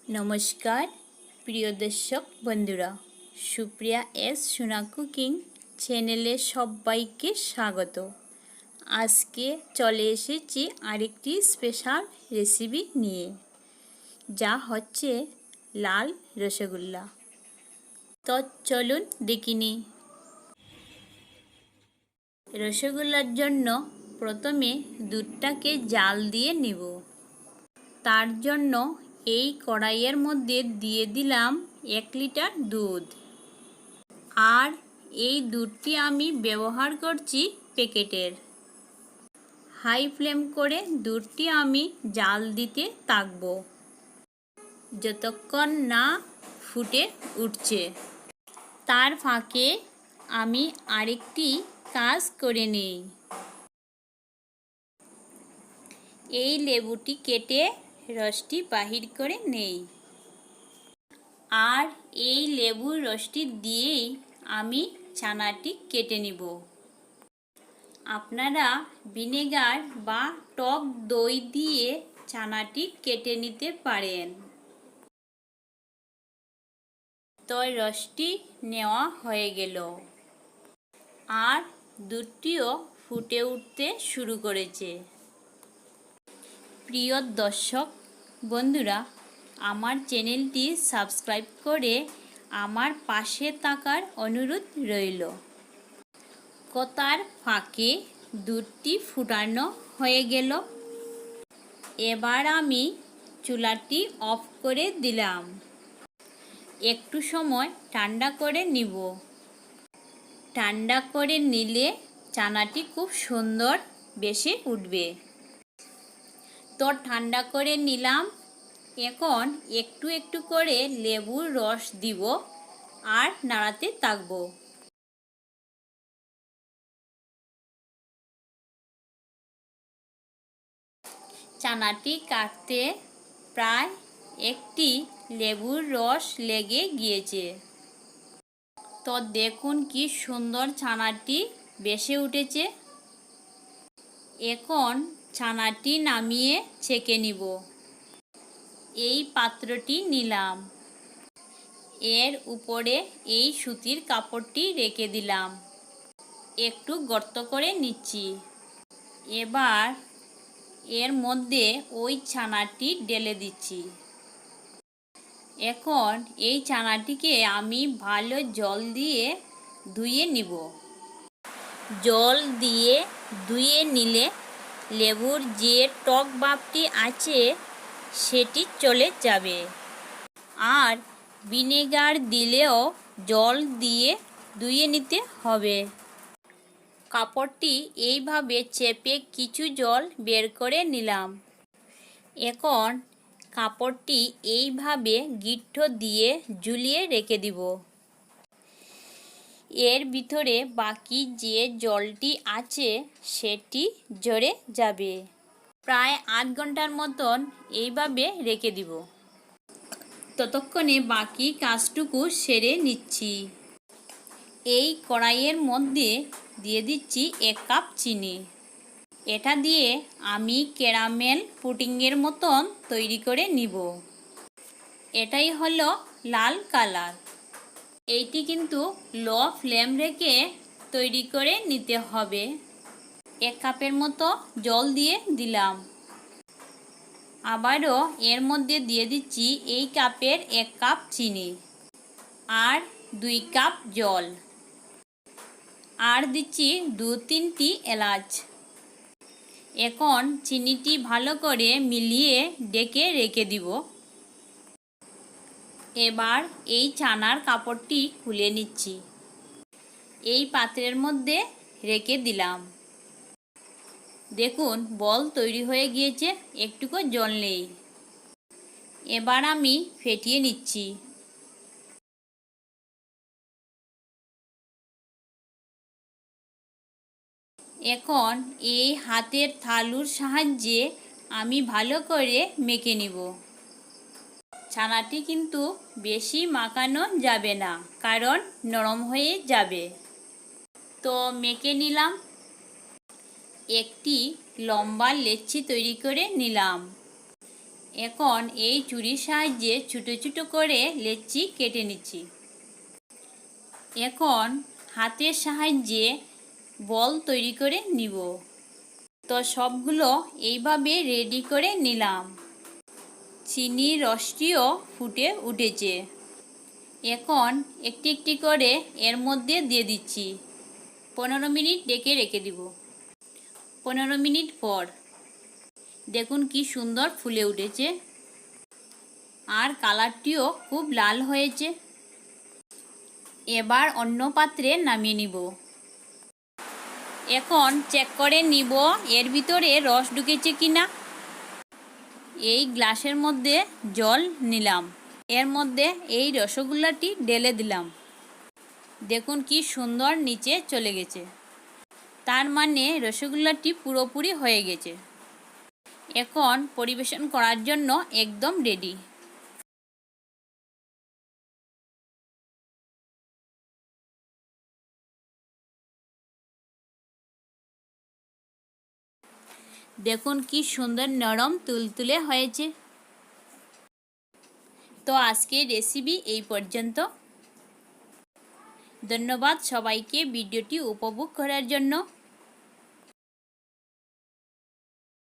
নমস্কার প্রিয় দর্শক বন্ধুরা, সুপ্রিয়া এস সোনা কুকিং চ্যানেলে সবাইকে স্বাগত। আজকে চলে এসেছি আরেকটি স্পেশাল রেসিপি নিয়ে, যা হচ্ছে লাল রসগোল্লা। তো চলুন দেখিনি। রসগোল্লার জন্য প্রথমে দুধটাকে জাল দিয়ে নেব। তার জন্য এই কড়াইয়ের মধ্যে দিয়ে দিলাম 1 লিটার দুধ। আর এই দুধটি আমি ব্যবহার করছি প্যাকেটের। হাই ফ্লেম করে দুধটি আমি জাল দিতে থাকব যতক্ষণ না ফুটে উঠছে। তার ফাঁকে আমি আরেকটি কাজ করে নিই। এই লেবুটি কেটে রসটি বাহির করে নেই। আর এই লেবুর রসটি দিয়েই আমি ছানাটি কেটে নিব। আপনারা ভিনেগার বা টক দই দিয়ে ছানাটি কেটে নিতে পারেন। তো রসটি নেওয়া হয়ে গেল, আর দুধটিও ফুটে উঠতে শুরু করেছে। প্রিয় দর্শক বন্ধুরা, আমার চ্যানেলটি সাবস্ক্রাইব করে আমার পাশে থাকার অনুরোধ রইল। কথার ফাঁকে দুধটি ফুটানো হয়ে গেল। এবার আমি চুলাটি অফ করে দিলাম। একটু সময় ঠান্ডা করে নিব। ঠান্ডা করে নিলে ছানাটি খুব সুন্দর বেশি উঠবে। তো ঠান্ডা করে নিলাম। এখন একটু একটু করে লেবুর রস দিব আর নাড়াতে থাকব। ছানাটি কাটতে প্রায় একটি লেবুর রস লেগে গিয়েছে। তো দেখুন কি সুন্দর ছানাটি বেশি উঠেছে। এখন ছানাটি নামিয়ে ছেঁকে নিব। এই পাত্রটি নিলাম। এর উপরে এই সুতির কাপড়টি রেখে দিলাম। একটু গর্ত করে নিচ্ছি। এবার এর মধ্যে ওই ছানাটি ঢেলে দিচ্ছি। এখন এই ছানাটিকে আমি ভালো জল দিয়ে ধুয়ে নিব। জল দিয়ে ধুয়ে নিলে লেবুর যে টক ভাবটি আছে সেটি চলে যাবে। আর ভিনেগার দিলেও জল দিয়ে ধুয়ে নিতে হবে। কাপড়টি এইভাবে চেপে কিছু জল বের করে নিলাম। এখন কাপড়টি এইভাবে গিঁট দিয়ে ঝুলিয়ে রেখে দিব। এর ভিতরে বাকি যে জলটি আছে সেটি ঝরে যাবে। প্রায় 8 ঘন্টার মতন এইভাবে রেখে দিব। ততক্ষণে বাকি কাজটুকু সেরে নিচ্ছি। এই কড়াইয়ের মধ্যে দিয়ে দিচ্ছি 1 কাপ চিনি। এটা দিয়ে আমি ক্যারামেল পুডিংয়ের মতন তৈরি করে নিব। এটাই হলো লাল কালার। এইটি কিন্তু লো ফ্লেম রেখে তৈরি করে নিতে হবে। 1 কাপের মতো জল দিয়ে দিলাম। আবারও এর মধ্যে দিয়ে দিচ্ছি এই কাপের 1 কাপ চিনি আর 2 কাপ জল। আর দিচ্ছি 2-3টি এলাচ। এখন চিনিটি ভালো করে মিলিয়ে ঢেকে রেখে দিব। এবার এই ছানার কাপড়টি খুলে নিচ্ছি। এই পাত্রের মধ্যে রেখে দিলাম। দেখুন বল তৈরি হয়ে গিয়েছে, একটুকু জল নেই। এবার আমি ফেটিয়ে নিচ্ছি। এখন এই হাতের থালুর সাহায্যে আমি ভালো করে মেখে নিব। ছানাটি কিন্তু বেশি মাখানো যাবে না, কারণ নরম হয়ে যাবে। তো মেখে নিলাম। একটি লম্বা লেচি তৈরি করে নিলাম। এখন এই ছুরির সাহায্যে ছোটো ছোটো করে লেচি কেটে নিচ্ছি। এখন হাতের সাহায্যে বল তৈরি করে নিব। তো সবগুলো এইভাবে রেডি করে নিলাম। চিনির রসটিও ফুটে উঠেছে। এখন একটি একটি করে এর মধ্যে দিয়ে দিচ্ছি। 15 মিনিট ডেকে রেখে দিব। 15 মিনিট পর দেখুন কি সুন্দর ফুলে উঠেছে, আর কালারটিও খুব লাল হয়েছে। এবার অন্য পাত্রে নামিয়ে নিব। এখন চেক করে নিব এর ভিতরে রস ঢুকেছে কিনা। এই গ্লাসের মধ্যে জল নিলাম, এর মধ্যে এই রসগোল্লাটি ঢেলে দিলাম। দেখুন কি সুন্দর নিচে চলে গেছে, তার মানে রসগোল্লাটি পুরোপুরি হয়ে গেছে। এখন পরিবেশন করার জন্য একদম রেডি। দেখুন কি সুন্দর নরম তুলতুলে হয়েছে। তো আজকের রেসিপি এই পর্যন্ত। ধন্যবাদ সবাইকে ভিডিওটি উপভোগ করার জন্য।